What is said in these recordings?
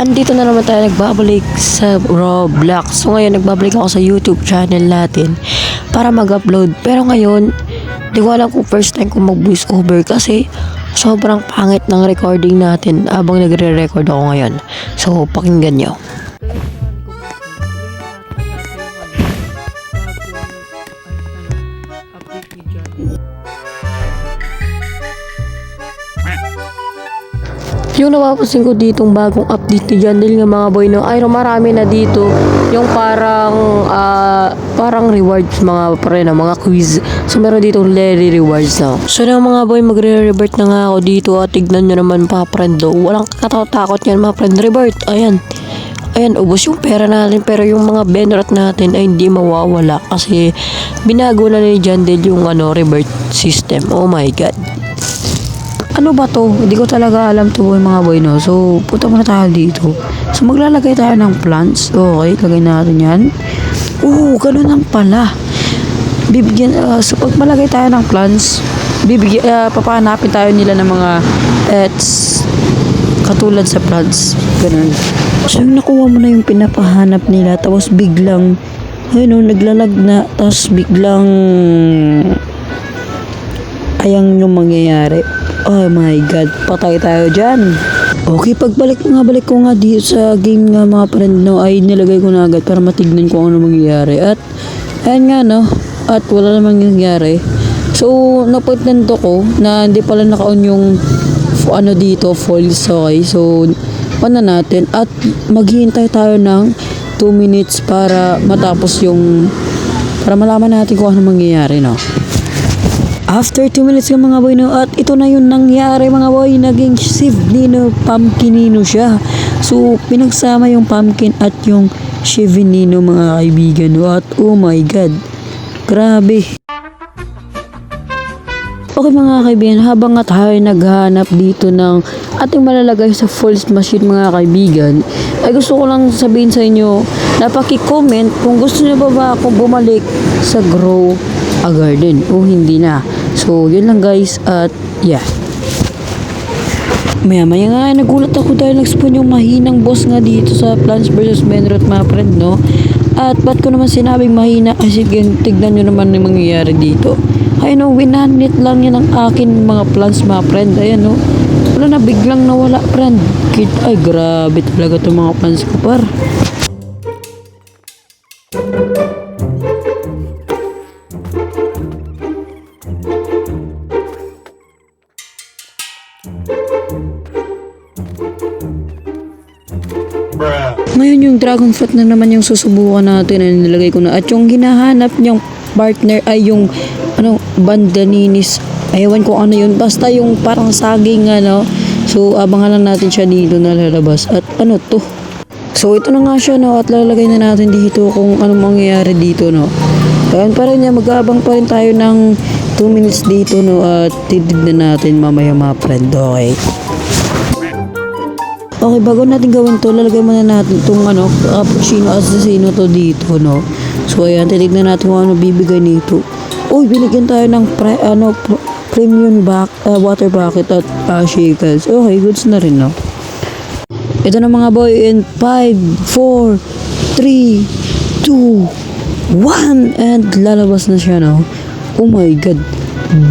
andito na naman tayo nagbabalik sa Roblox. So ngayon nagbabalik ako sa YouTube channel natin para mag-upload. Pero ngayon, di ko alam kung first time ko mag-voice over kasi sobrang pangit ng recording natin habang nagre-record ako ngayon. So pakinggan nyo. Yung napapansin ko ditong bagong update ni Jandel nga mga boy, no, ay marami na dito yung parang rewards mga pre na mga quiz. So meron ditong Larry rewards na. So na mga boy, magre-revert na nga ako dito at tignan nyo naman pa friend do. Walang kakatakot yan mga friend, revert. Ayan, ubos yung pera natin pero yung mga benrot natin ay hindi mawawala kasi binago na ni Jandel yung revert system. Oh my god. Ano ba to? Hindi ko talaga alam to mga boy, no. So, punta muna tayo dito. So, maglalagay tayo ng plants. Okay, lagay natin yan. Ganun lang pala. So, pag malagay tayo ng plants, papahanapin tayo nila ng mga pets katulad sa plants. Ganun. So, yung nakuha mo na yung pinapahanap nila, tapos biglang, naglalag na, tapos biglang, ayang yung mangyayari. Oh my god, patay tayo dyan. Okay, balik ko nga dito sa game nga mga friend, no, ay nilagay ko na agad para matignan ko ano mangyayari. At, ayan nga, no, at wala namang nangyayari. So, napatento ko na hindi pala naka-on yung dito, false. Okay, so, na natin at maghihintay tayo ng 2 minutes para matapos para malaman natin kung ano mangyayari, no. After 2 minutes mga boy, no, at ito na yung nangyari mga boy, naging Shivnino Pumpkinino siya. So, pinagsama yung pumpkin at yung Shivnino mga kaibigan, no, at oh my god, grabe. Okay mga kaibigan, habang nga tayo naghahanap dito ng ating malalagay sa false machine mga kaibigan, ay gusto ko lang sabihin sa inyo na paki-comment kung gusto niyo ba ako bumalik sa Grow a Garden o hindi na. So, yun lang guys, at yeah. Maya nga, nagulat ako dahil nag-spawn yung mahinang boss nga dito sa Plants vs. Benrot mga friend, no. At ba't ko naman sinabing mahina kasi tignan nyo naman yung mangyayari dito. Ay no, winanit lang yan ang akin mga plants mga friend. Ayan no, wala na, biglang nawala friend. Ay grabe talaga itong mga plants ko par. Ngayon yung dragon fruit na naman yung susubukan natin na nilagay ko na. At yung hinahanap niyang partner ay yung bandaninis. Ayawan ko ano yun. Basta yung parang saging So abangan lang natin siya dito na lalabas. At ano to? So ito na nga siya, no. At lalagay na natin dito kung ano mangyayari dito, no. Ayan pa rin niya. Mag-aabang pa rin tayo ng 2 minutes dito, no. At titignan natin mamaya mga friend. Okay. Okay, bago natin gawin to, lalagay muna natin itong cappuccino assassino to dito, no. So ayan, titignan natin kung ano bibigay nito. Uy, binigyan tayo ng premium water bucket at shakers. Okay, goods na rin, no. Ito na mga boy, in 5, 4, 3, 2, 1, and lalabas na siya, no. Oh my god.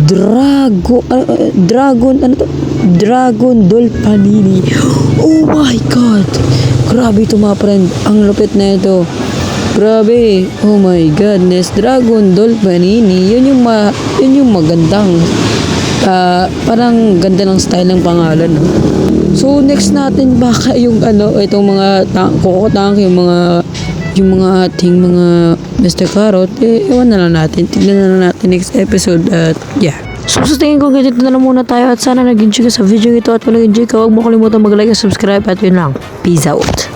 Dragon Doll Panini. Oh my god, grabe ito mga friend, ang lupit na ito, grabe. Oh my goodness, Dragon Doll Panini. Yun yung magandang parang ganda ng style ng pangalan, no? So next natin baka yung itong mga Cocotank, yung mga ating mga Mr. Carrot, ewan na lang natin, tignan na lang natin next episode. At yeah. So sa tingin ko ganito na lang muna tayo at sana nag-enjoy ka sa video ito at kung nag-enjoy ka, huwag mo kalimutan mag-like at subscribe at yun lang. Peace out.